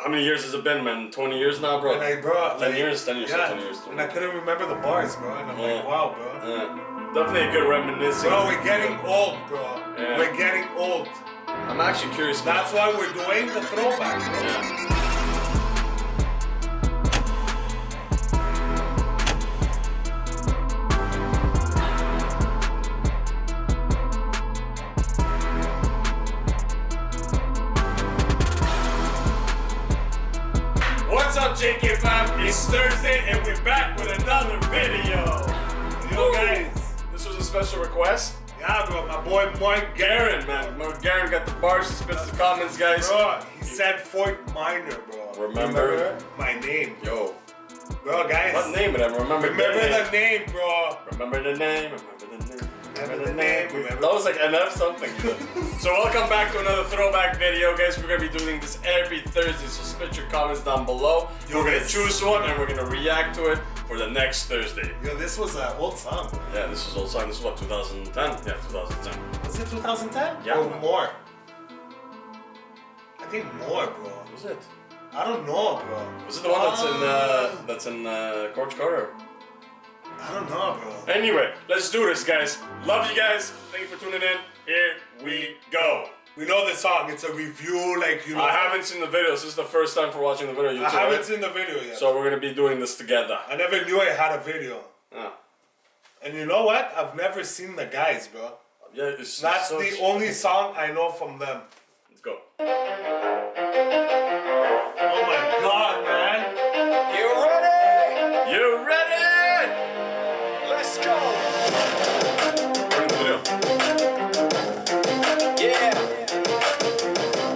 How many years has it been, man? 20 years now, bro? And bro, 10 years? 10 years, yeah. 20 years. 20 and I couldn't remember the bars, bro. And I'm like, wow, bro. Definitely a good reminiscing. Bro, we're getting old, bro. Yeah. We're getting old. I'm actually curious. That's why we're doing the throwback, bro. Yeah. What's up, JK fam? It's Thursday and we're back with another video. Yo, guys. This was a special request. Yeah, bro. My boy Mike Garen, man. Garen got the bars. He spits the comments, guys. Bro, he said FortMinor, bro. Remember my name. Yo. Bro, guys. What name of them? Remember the name, bro. Remember the name. Remember the name. Remember That was like enough something. So welcome back to another throwback video, guys. We're gonna be doing this every Thursday, so spit your comments down below. We're gonna choose one and we're gonna react to it for the next Thursday. Yo, this was an old song. Yeah, this was old song. This is what, 2010? Yeah, 2010. Was it 2010? Yeah. Or more? I think more, bro. Was it? I don't know, bro. Was it the one that's in Coach Carter? I don't know, bro. Anyway, let's do this, guys. Love you guys. Thank you for tuning in. Here we go. We know the song. It's a review, like, you know. I haven't seen the video. This is the first time for watching the video. You I too, haven't right? seen the video yet. So we're gonna be doing this together. I never knew I had a video. Yeah. And you know what? I've never seen the guys, bro. Yeah, That's the only song I know from them. Let's go. Oh my god, man. You ready? You ready? Let's go. We're in the video. Yeah.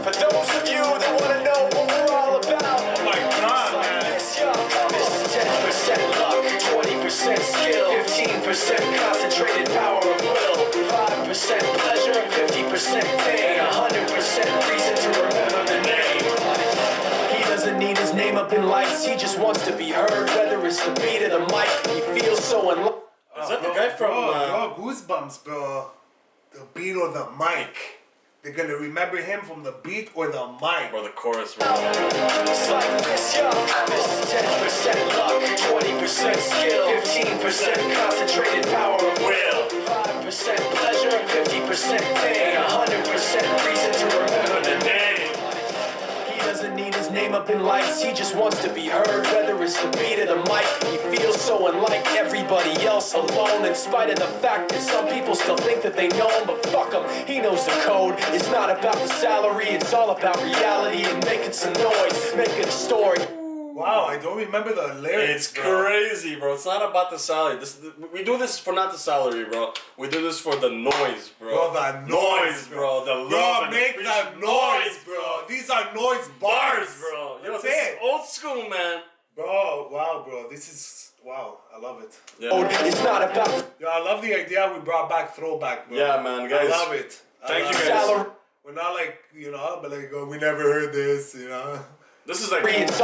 For those of you that want to know what we're all about. Oh my god, man. This, yo, this is 10% luck, 20% skill, 15% concentrated power of will, 5% pleasure, 50% pain, 100% reason to remember the name. He doesn't need his name up in lights, he just wants to be heard. Whether it's the beat of the mic, he feels so in love. Is that the guy from... Bro, Goosebumps, bro. The beat or the mic. They're gonna remember him from the beat or the mic. Or the chorus, bro. It's like this, yo. This is 10% luck, 20% skill, 15% concentrated power of will, 5% pleasure, 50% pain, 100% reason to remember the name. He doesn't need his name up in lights, he just wants to be heard. Whether it's the beat of the mic, he feels so unlike everybody else alone. In spite of the fact that some people still think that they know him, but fuck him, he knows the code. It's not about the salary, it's all about reality and making some noise, making a story. Wow, I don't remember the lyrics. It's crazy, bro. It's not about the salary. We do this for not the salary, bro. We do this for the noise, bro. Bro, the noise, bro. The love Bro, and make the noise, bro. These are noise bars, bro. Yo, That's this it. is old school, man. Bro, wow, bro. This is, wow, I love it. Yeah, It's not about the Yo, I love the idea we brought back Throwback, bro. yeah, man, guys. I love it. Thank you, it. guys. salary. We're not like, you know, but like, oh, we never heard this, you know. This is like, It's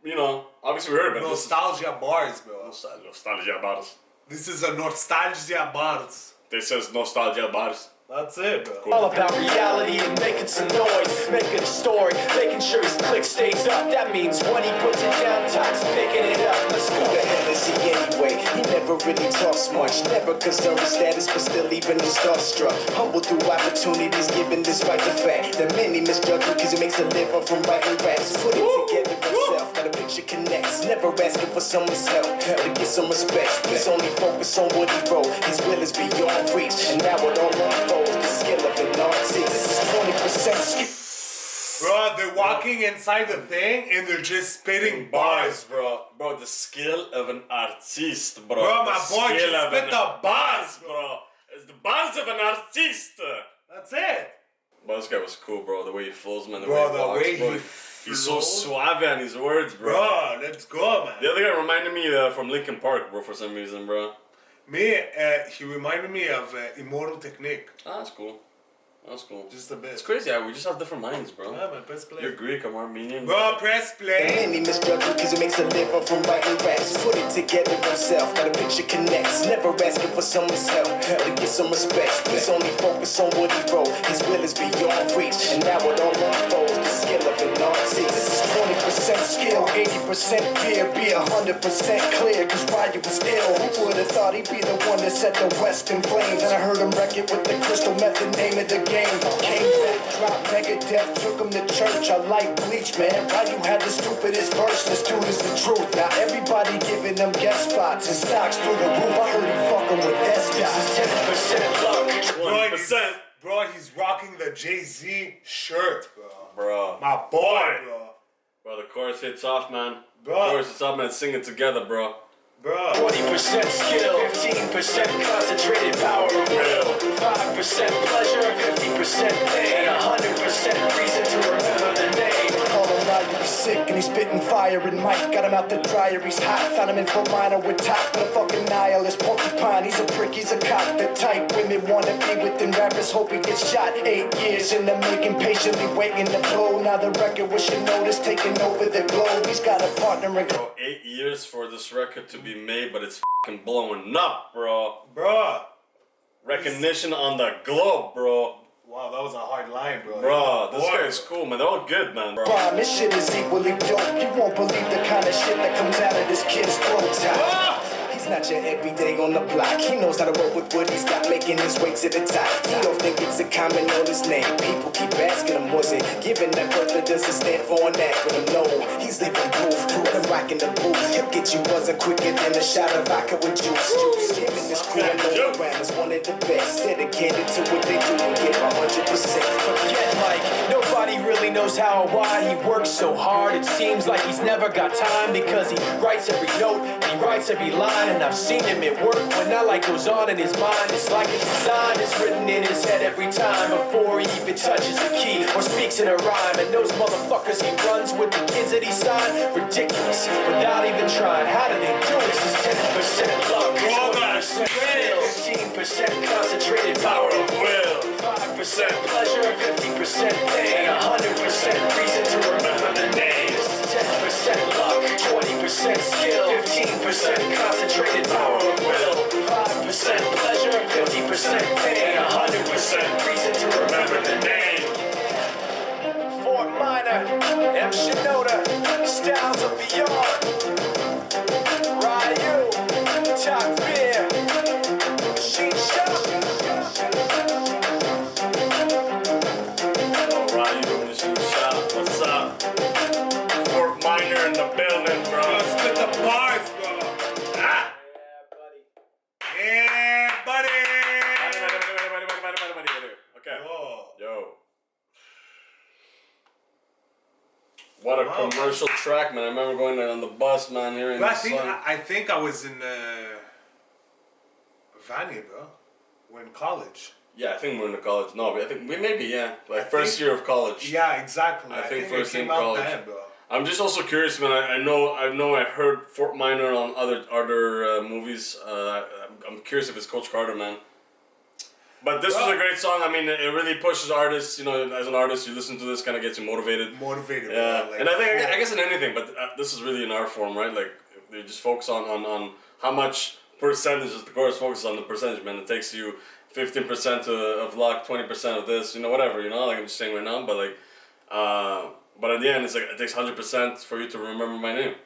you know, obviously we heard about this. Nostalgia bars, bro. Nostalgia bars. This is a nostalgia bars. This is nostalgia bars. That's it, bro. Cool. all about reality and making some noise, making a story, making sure his click stays up. That means when he puts it down, Todd's picking it up. Let's go. Who the hell is he anyway? He never really talks much, never concerned with status, but still even is starstruck. Humble through opportunities, given despite the fact that many misjudge him because he makes a living from writing raps. Put it together himself, got a picture connects, never asking for someone's help to get some respect. He's only focused on what he wrote, his will is beyond reach, and now it all unfolds. The skill of an artist, this is 20% Bro, they're walking inside the thing and they're just spitting bars. bro. Bro, the skill of an artist, bro. Bro, my The boy skill just of spit an the bars, bro. It's the bars of an artist. That's it. Bro, this guy was cool, bro. The way he flows, man. Bro, he the walks, way bro. he He's so flows. suave on his words, bro. Bro, let's go, man. The other guy reminded me from Linkin Park, bro, for some reason, bro. Me, he reminded me of Immortal Technique. Ah, that's cool. That's cool. Just a bit. It's crazy how we just have different minds, bro. Yeah, man, press play. You're Greek, I'm Armenian. Bro, press play. Many misjudge him because he makes a living from writing raps. Put it together himself, got a picture connects, never asking for someone's help to get some respect. He's only focused on what he wrote, his will is beyond reach, and now it all unfolds. The skill of an artist, this is skill, 80% fear, be 100% clear, cause Ryu was ill. Who would've thought he'd be the one that set the West in flames? And I heard him wreck it with the crystal method, name of the game. Came back, dropped Megadeth, took him to church. I like Bleach, man. Ryu had the stupidest verse, this dude is the truth. Now everybody giving them guest spots and stocks through the roof. I heard he fucking with that This is 10% luck. 20%. Bro, he's rocking the Jay-Z shirt, bro. Bro. My boy, bro. Bro, the chorus hits off, man. Bro. The chorus hits off, man. Sing it together, bro. Bro. 20% skill, 15% concentrated power of will, 5% pleasure, 50% pain, 100% reason to remember the name. Call him Ryu, he's sick and he's spitting fire. And Mike got him out the dryer, he's hot. Found him in FortMinor with top, but a fucking nihilist porcupine. He's a prick, he's a cop. The type women wanna be within rappers, hope he gets shot. 8 years in the making, patiently waiting to blow. Now the record with your notice taking over the globe. He's got a partner in. Bro, 8 years for this record to be made, but it's fucking blowing up, bro. Bro. Recognition on the globe, bro. Wow, that was a hard line, bro. Bro, this guy is cool, man. They're all good, man, bro. This shit is equally dope. You won't believe the kind of shit that comes out of this kid's throat. He's not your everyday on the block. He knows how to work with what he's got, making his way to the top. He don't think it's a common on his name. People keep asking him, was it given that birth that doesn't stand for an acronym? No, he's living proof. Let him rock in the booth. He'll get you buzzing quicker than a shot of vodka with juice. Him and this crew and all around is one of the best. Dedicated to what they do and give 100%. Forget Mike, nobody really knows how or why he works so hard. It seems like he's never got time because he writes every note, he writes every line. And I've seen him at work when that light goes on in his mind. It's like a design is written in his head every time before he even touches the key or speaks in a rhyme. And those motherfuckers he runs with the kids that he signed, ridiculous, without even trying. How do they do this? Is 10% luck, 20% skill, 15% concentrated power of will, 5% pleasure, 50% pain, 100% reason to remember the name. This is 10% luck, 20% skill, 15% concentrated power of will, 5% pleasure, 50% pain, 100% reason to remember the name. FortMinor, M. Shinoda, Styles of Beyond, Ryu, Top Beer, Machine Shop. Oh, Ryu, Machine Shop, what's up? FortMinor in the building, bro. Bro, spit the bars, bro. Ah! Yeah, buddy. Okay. Oh. Yo. What a commercial track, man. I remember going on the bus, man, hearing But this song. I think I was in Vanny, bro. We're in college. Yeah, I think we're in the college. No, I think we maybe, yeah. Like first year of college. Yeah, exactly. I think it first came in out college. then, bro. I'm just also curious, man. I know I heard FortMinor on other movies. I'm curious if it's Coach Carter, man. But this was a great song. I mean, it really pushes artists. You know, as an artist, you listen to this, kind of gets you motivated. Motivated, Yeah, bro. Like, and I guess in anything, but this is really an art form, right? Like they just focus on how much percentage the chorus focuses on the percentage, man. It takes you 15% of luck, 20% of this, you know, whatever, you know. Like I'm just saying right now, but like, but at the end, it's like it takes 100% for you to remember my name.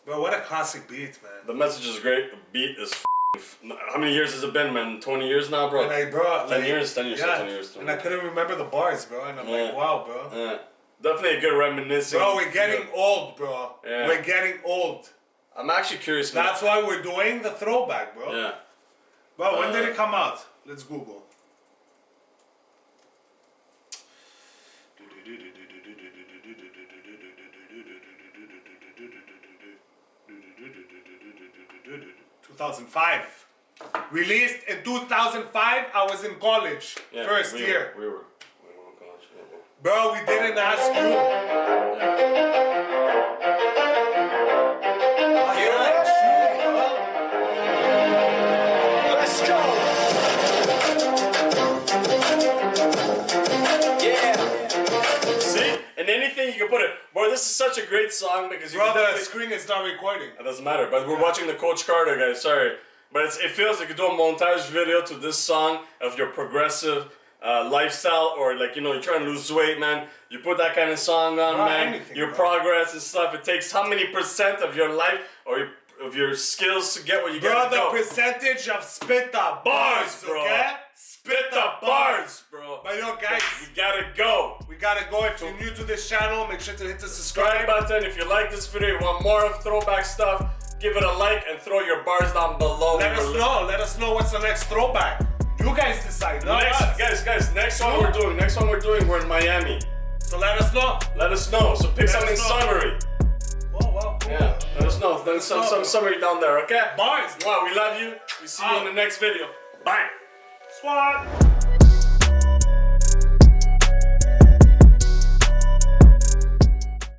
Bro, what a classic beat, man. The message is great. The beat is. How many years has it been, man? 20 years now, bro? And like, bro, 10 years, 10 years, yeah, 10 years. 20 and I couldn't remember the bars, bro. And I'm like, wow, bro. Yeah. Definitely a good reminiscing. Bro, we're getting old, bro. Yeah. We're getting old. I'm actually curious, man. That's why we're doing the throwback, bro. Yeah. Bro, when did it come out? Let's Google. (2005). Released in 2005. I was in college, Yeah, first year. We were in college. Yeah, Bro, we didn't ask you. Let's go. Yeah. See? And anything you can put it. Bro, this is such a great song because you Bro, can the definitely- screen is not recording. It doesn't matter, but we're watching the Coach Carter, guys. Sorry. But it feels like you do a montage video to this song of your progressive lifestyle, or like, you know, you're trying to lose weight, man, you put that kind of song on, man, anything, your bro. progress and stuff, it takes how many % of your life or of your skills to get what you Bro, got to the go. percentage of spit the Bars, bro. okay? Spit the bars, bro. But yo, guys, We gotta go. we gotta go. If you're new to this channel, make sure to hit the Subscribe subscribe. button. If you like this video, you want more of throwback stuff, give it a like and throw your bars down below. Let us know what's the next throwback. You guys decide, not us. Guys, next one we're doing, we're in Miami. So let us know. Let us know. So pick Let something us know. summery. Oh, wow, cool. Yeah, let us know. Then some summery down there, okay? Bars. Wow, we love you. We see you in the next video. Bye. Squad.